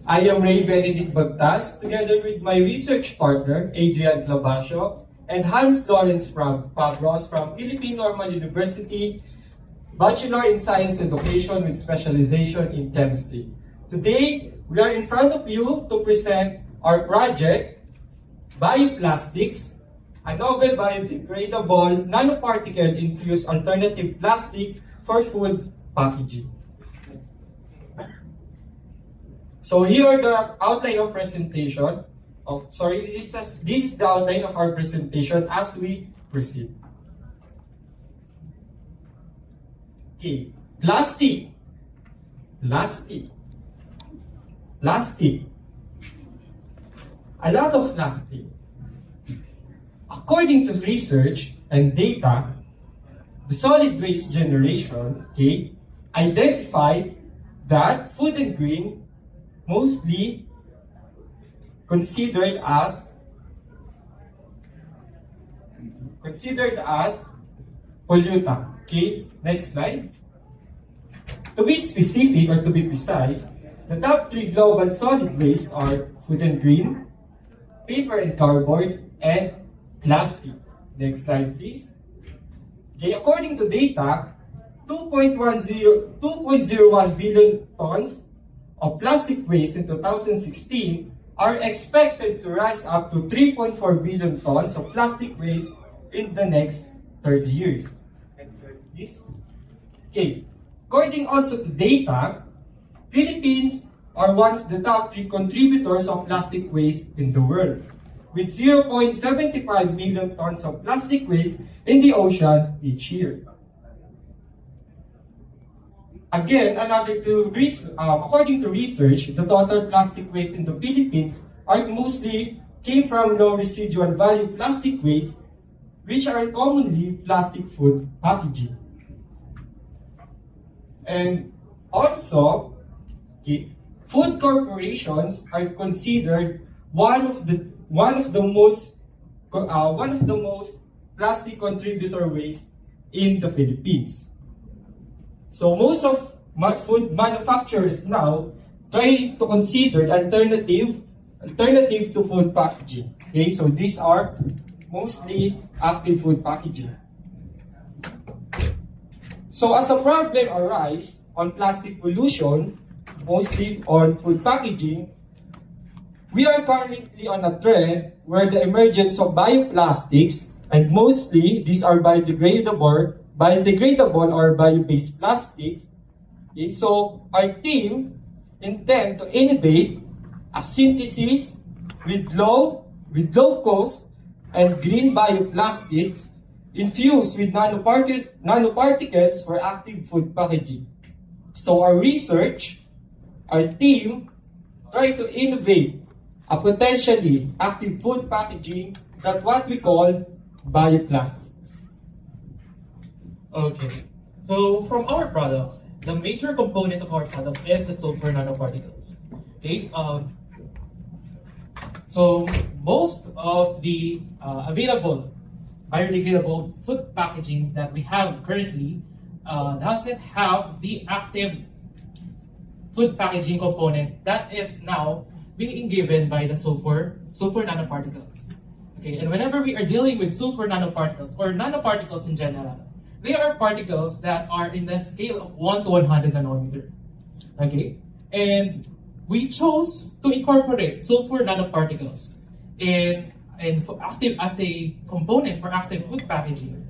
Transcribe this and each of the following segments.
I am Ray Benedict Bagtas, together with my research partner, Adrian Clabasio, and Hans Lawrence Pabros from Philippine Normal University, Bachelor in Science Education with specialization in chemistry. Today, we are in front of you to present our project, Bioplastics, a novel biodegradable nanoparticle-infused alternative plastic for food packaging. So here are the outline of presentation. This is the outline of our presentation as we proceed. Okay, plastic. A lot of plastic. According to research and data, the solid waste generation, identified that food and grain mostly considered as pollutant. Okay, next slide. To be specific or to be precise, the top 3 global solid waste are food and grain, paper and cardboard, and plastic. Next slide, please. Okay, according to data, 2.01 billion tons of plastic waste in 2016 are expected to rise up to 3.4 billion tons of plastic waste in the next 30 years. Next slide, please. Okay, according also to data, Philippines are one of the top 3 contributors of plastic waste in the world, with 0.75 million tons of plastic waste in the ocean each year. Again, according to research, the total plastic waste in the Philippines mostly came from low residual value plastic waste, which are commonly plastic food packaging. And also, food corporations are considered one of the most plastic contributor waste in the Philippines. So most of food manufacturers now try to consider alternative to food packaging. Okay, so these are mostly active food packaging. So as a problem arises on plastic pollution, mostly on food packaging, we are currently on a trend where the emergence of bioplastics, and mostly these are biodegradable or bio-based plastics. Okay, so our team intend to innovate a synthesis with low cost and green bioplastics infused with nanoparticles for active food packaging. So our team try to innovate a potentially active food packaging that what we call bioplastics. Okay, so from our product, the major component of our product is the sulfur nanoparticles. Okay, so most of the available biodegradable food packagings that we have currently doesn't have the active food packaging component that is now being given by the sulfur nanoparticles. Okay, and whenever we are dealing with sulfur nanoparticles or nanoparticles in general, they are particles that are in the scale of 1 to 100 nanometer. Okay, and we chose to incorporate sulfur nanoparticles in active as a component for active food packaging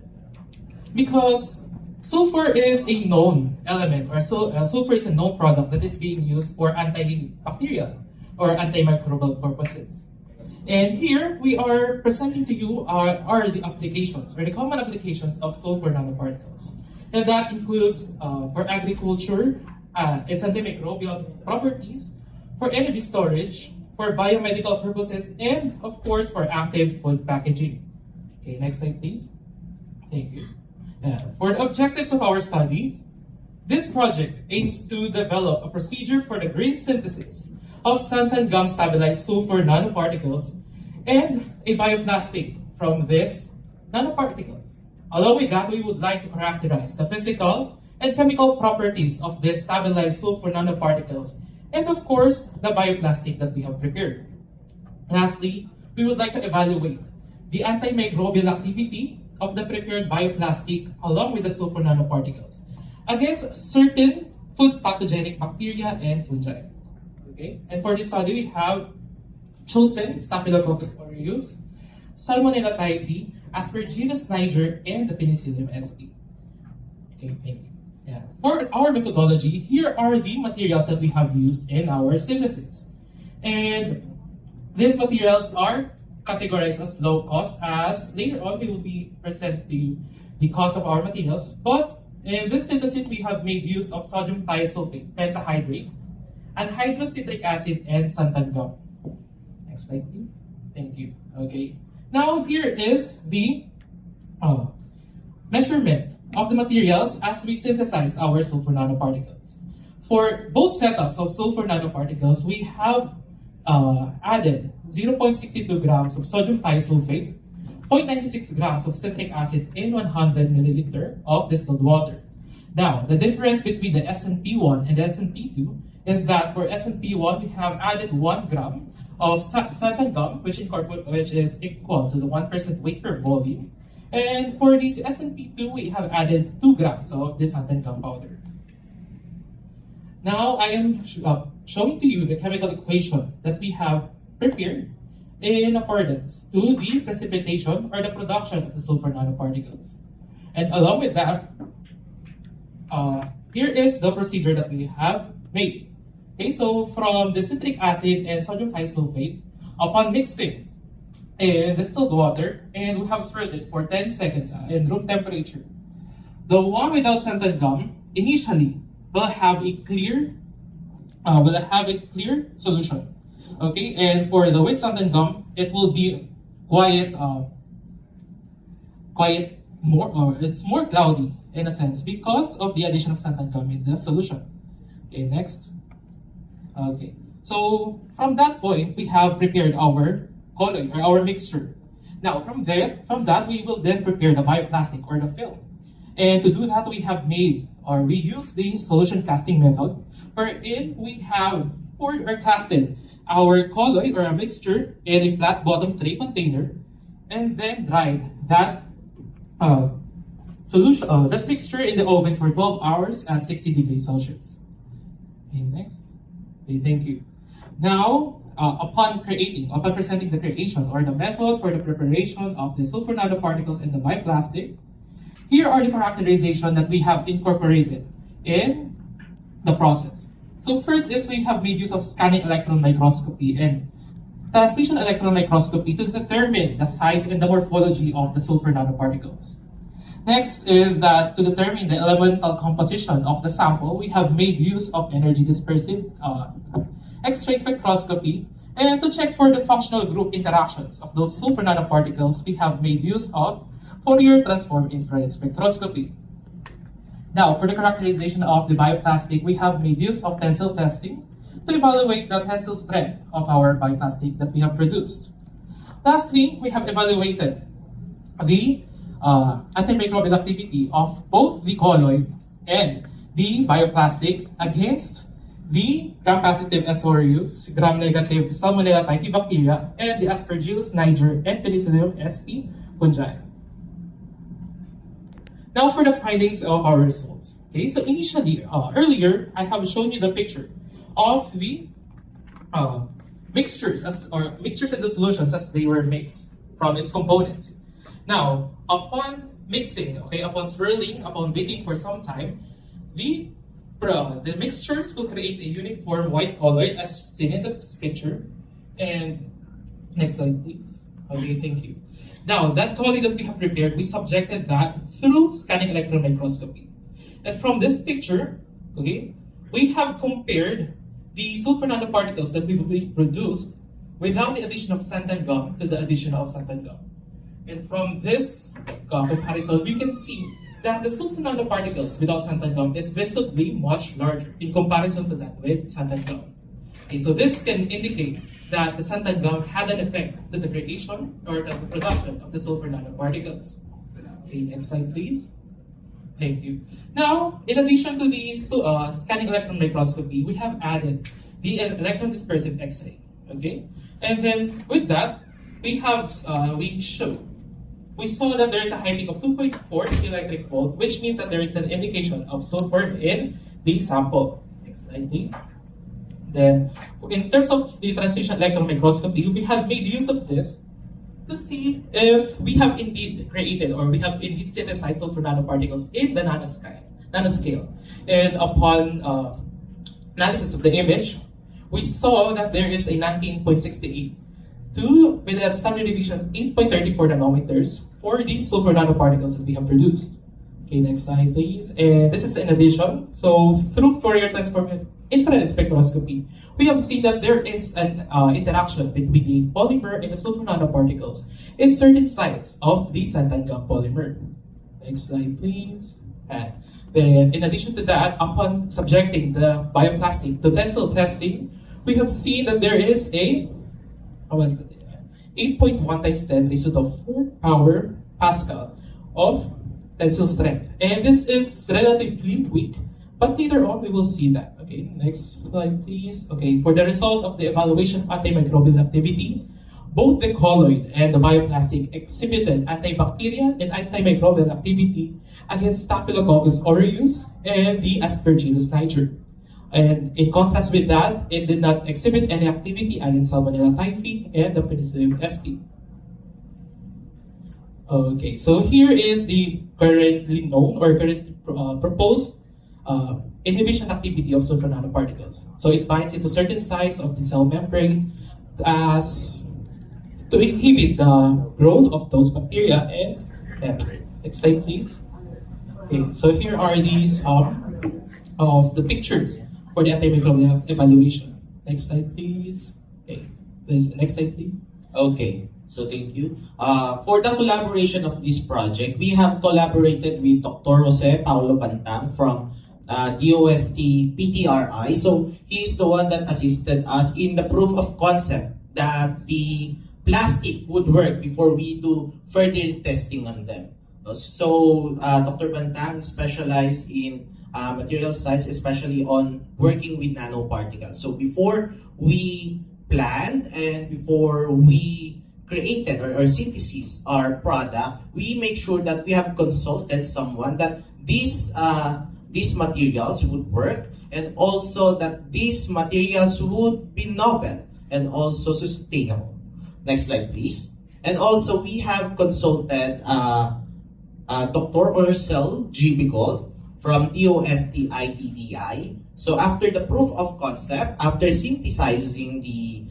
because sulfur is a known element, or sulfur is a known product that is being used for antibacterial or antimicrobial purposes. And here we are presenting to you are the applications, or the common applications of sulfur nanoparticles. And that includes for agriculture, its antimicrobial properties, for energy storage, for biomedical purposes, and of course for active food packaging. Okay, next slide please. Thank you. For the objectives of our study, this project aims to develop a procedure for the green synthesis of xanthan gum stabilized sulfur nanoparticles and a bioplastic from these nanoparticles. Along with that, we would like to characterize the physical and chemical properties of these stabilized sulfur nanoparticles and of course, the bioplastic that we have prepared. Lastly, we would like to evaluate the antimicrobial activity of the prepared bioplastic along with the sulfur nanoparticles against certain food pathogenic bacteria and fungi. Okay, and for this study, we have chosen Staphylococcus aureus, Salmonella typhi, Aspergillus niger, and the Penicillium sp. Okay, thank you. Yeah. For our methodology, here are the materials that we have used in our synthesis. And these materials are categorized as low cost, as later on we will be presenting to you the cost of our materials. But in this synthesis, we have made use of sodium thiosulfate pentahydrate, anhydrous citric acid, and santan gum. Next slide, please. Thank you. Okay. Now here is the measurement of the materials as we synthesized our sulfur nanoparticles. For both setups of sulfur nanoparticles, we have added 0.62 grams of sodium thiosulfate, 0.96 grams of citric acid in 100 milliliter of distilled water. Now, the difference between the SNP1 and the SNP2 is that for SNP1, we have added 1 gram of santan gum, which is equal to the 1% weight per volume. And for the SNP2, we have added 2 grams of the santan gum powder. Now, I am showing to you the chemical equation that we have prepared in accordance to the precipitation or the production of the sulfur nanoparticles. And along with that, here is the procedure that we have made. Okay, so from the citric acid and sodium thiosulfate, upon mixing in distilled water, and we have swirled it for 10 seconds in room temperature, the one without santan gum initially will have a clear solution. Okay, and for the with santan gum, it will be it's more cloudy in a sense because of the addition of santan gum in the solution. Okay, next. Okay, so from that point, we have prepared our colloid or our mixture. Now, from that, we will then prepare the bioplastic or the film. And to do that, we have we use the solution casting method, wherein we have poured or casted our colloid or a mixture in a flat bottom tray container, and then dried that that mixture in the oven for 12 hours at 60 degrees Celsius. Okay, next. Okay, thank you. Now, upon presenting the creation or the method for the preparation of the sulfur nanoparticles in the bioplastic, here are the characterization that we have incorporated in the process. So first is we have made use of scanning electron microscopy and transmission electron microscopy to determine the size and the morphology of the sulfur nanoparticles. Next is that to determine the elemental composition of the sample, we have made use of energy dispersive X-ray spectroscopy, and to check for the functional group interactions of those sulfur nanoparticles, we have made use of Fourier transform infrared spectroscopy. Now, for the characterization of the bioplastic, we have made use of tensile testing to evaluate the tensile strength of our bioplastic that we have produced. Lastly, we have evaluated the antimicrobial activity of both the colloid and the bioplastic against the gram-positive S. aureus, gram-negative Salmonella typhi bacteria, and the Aspergillus niger and Penicillium sp fungi. Now for the findings of our results. Okay, so initially, earlier, I have shown you the picture of the mixtures and the solutions as they were mixed from its components. Now, upon mixing, upon swirling, upon waiting for some time, the mixtures will create a uniform white colloid as seen in this picture. And next slide, please. Okay, thank you. Now, that colloid that we have prepared, we subjected that through scanning electron microscopy. And from this picture, we have compared the sulfur nanoparticles that we produced without the addition of santan gum to the addition of santan gum. And from this comparison, we can see that the sulfur nanoparticles without santan gum is visibly much larger in comparison to that with santan gum. Okay, so this can indicate that the santan gum had an effect to the creation or the production of the sulfur nanoparticles. Okay, next slide, please. Thank you. Now, in addition to the scanning electron microscopy, we have added the electron dispersive X-ray. Okay, and then with that, we have we saw that there is a high peak of 2.4 electric volt, which means that there is an indication of sulfur in the sample. Next slide, please. Then, in terms of the transition electron microscopy, we have made use of this to see if we have indeed created or we have indeed synthesized sulfur nanoparticles in the nanoscale. And upon analysis of the image, we saw that there is a 19.68 with a standard deviation of 8.34 nanometers for these sulfur nanoparticles that we have produced. Okay, next slide, please. And this is in addition. So through Fourier transform infrared spectroscopy, we have seen that there is an interaction between the polymer and the sulfur nanoparticles in certain sites of the xanthan gum polymer. Next slide, please. And then, in addition to that, upon subjecting the bioplastic to tensile testing, we have seen that there is a 8.1 times 10 raised to the 4 power Pascal of tensile strength. And this is relatively weak, but later on we will see that. Okay, next slide, please. Okay, for the result of the evaluation of antimicrobial activity, both the colloid and the bioplastic exhibited antibacterial and antimicrobial activity against Staphylococcus aureus and the Aspergillus niger. And in contrast with that, it did not exhibit any activity against Salmonella typhi and the Penicillium sp. Okay, so here is the currently known or currently proposed inhibition activity of sulfur nanoparticles. So it binds into certain sites of the cell membrane as to inhibit the growth of those bacteria and next slide, please. Okay, so here are these of the pictures for the antimicrobial evaluation. Next slide, please. Okay, next slide, please. Okay, so thank you. For the collaboration of this project, we have collaborated with Dr. Jose Paulo Pantang from DOST PTRI. So he's the one that assisted us in the proof of concept that the plastic would work before we do further testing on them. So Dr. Pantang specialized in material science, especially on working with nanoparticles. So before we planned and before we created or synthesis our product, we make sure that we have consulted someone that these materials would work, and also that these materials would be novel and also sustainable. Next slide, please. And also we have consulted Dr. Orcel G. Bigol from DOST ITDI. So after the proof of concept, after synthesizing the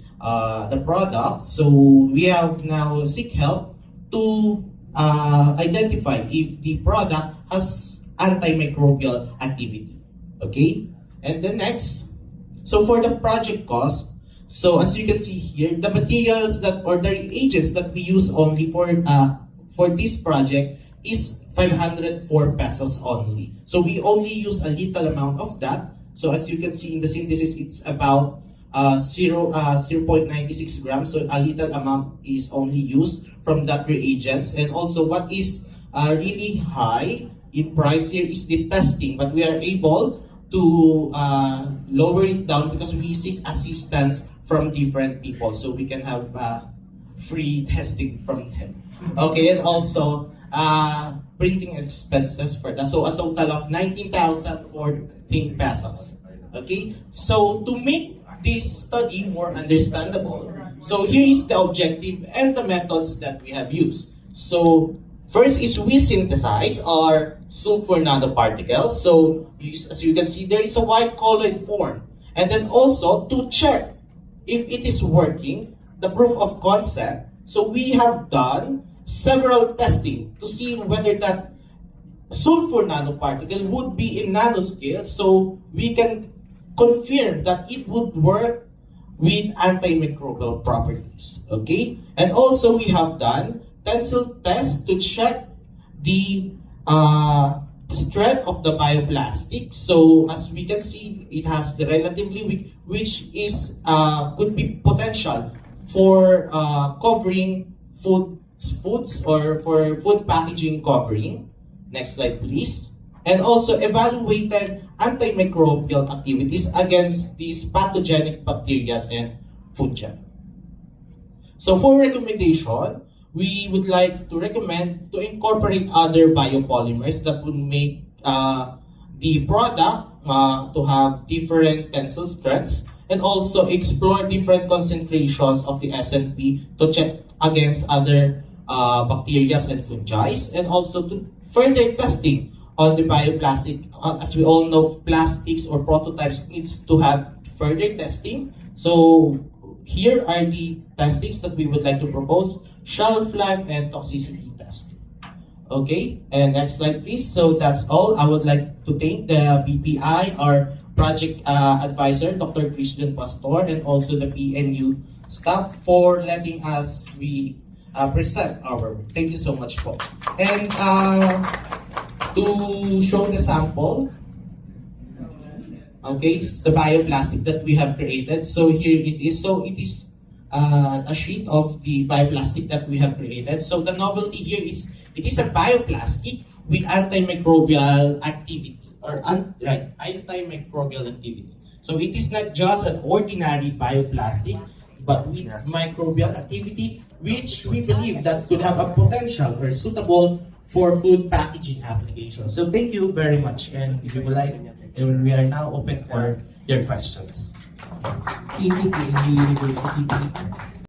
product, so we have now seek help to identify if the product has antimicrobial activity. Okay, and then next, so for the project cost, so as you can see here, the materials that or the reagents that we use only for this project is 504 pesos only. So we only use a little amount of that. So as you can see in the synthesis, it's about 0.96 grams. So a little amount is only used from that reagents. And also what is really high in price here is the testing, but we are able to lower it down because we seek assistance from different people, so we can have free testing from them. Okay, and also printing expenses for that. So a total of 19,014 pesos. Okay, so to make this study more understandable, so here is the objective and the methods that we have used. So first is we synthesize our sulfur nanoparticles. So as you can see, there is a white colloid form. And then also to check if it is working, the proof of concept. So we have done several testing to see whether that sulfur nanoparticle would be in nanoscale, so we can confirm that it would work with antimicrobial properties. Okay, and also we have done tensile test to check the strength of the bioplastic. So as we can see, it has the relatively weak, which is could be potential for covering foods or for food packaging covering. Next slide, please. And also evaluated antimicrobial activities against these pathogenic bacteria and fungi. So for recommendation, we would like to recommend to incorporate other biopolymers that would make the product to have different tensile strengths, and also explore different concentrations of the SNP to check against other bacteria and fungi, and also to further testing on the bioplastic. As we all know, plastics or prototypes needs to have further testing. So here are the testings that we would like to propose: shelf life and toxicity testing. Okay, and next slide please. So that's all. I would like to thank the BPI, our project advisor, Dr. Christian Pastor, and also the PNU staff for letting us present our work. Thank you so much po. And to show the sample, okay, it's the bioplastic that we have created. So here it is. So it is a sheet of the bioplastic that we have created. So the novelty here is it is a bioplastic with antimicrobial activity, or antimicrobial activity. So it is not just an ordinary bioplastic, but with microbial activity, which we believe that could have a potential or suitable for food packaging application. So thank you very much, and if you would like, we are now open for your questions. Thank you, PNU University.